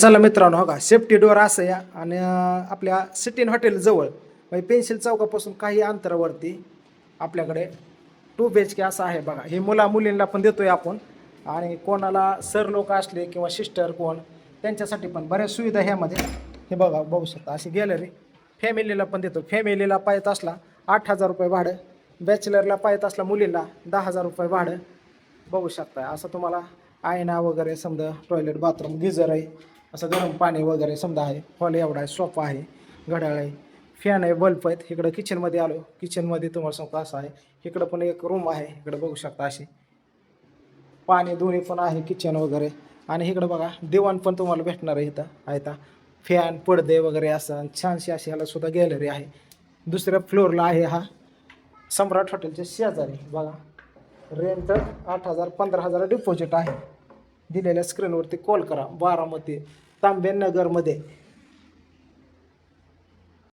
चला मित्रांनो, हो का सेफ्टी डोअर असं या आणि आपल्या सिटीन हॉटेल जवळ म्हणजे पेन्सिल चौकापासून काही अंतरावरती आपल्याकडे 2 BHK असं आहे बघा. हे मुलींना पण देतोय आपण आणि कोणाला सर लोक असले किंवा सिस्टर कोण त्यांच्यासाठी पण बऱ्याच सुविधा ह्यामध्ये. हे बघा, बघू शकता अशी गॅलरी. फॅमिलीला पण देतो. फॅमिलीला पाहत असला 8,000 रुपये भाडं, बॅचलरला पाहत असला मुलींना 10,000 रुपये भाडं. बघू शकता असं तुम्हाला आयना वगैरे समजा, टॉयलेट बाथरूम गिझर आहे, असं गरम पाणी वगैरे समजा आहे. हॉल एवढा आहे, सोफा आहे, घड्याळ आहे, फॅन आहे, बल्ब आहेत. इकडं किचनमध्ये आलो, किचनमध्ये तुम्हाला सांगतो असं आहे. इकडं पण एक रूम आहे, इकडं बघू शकता अशी पाणी दोन्ही पण आहे किचन वगैरे. आणि इकडं बघा दिवाण पण तुम्हाला भेटणार आहे. इथं आहे फॅन पडदे वगैरे असं छानशी अशी ह्याला सुद्धा गॅलरी आहे. दुसऱ्या फ्लोअरला आहे हा सम्राट हॉटेलच्या शेजारी बघा. रेंट 8,000 15,000 डिपॉझिट आहे. दिलेल्या स्क्रीनवरती कॉल करा. बारामती तांबेनगरमध्ये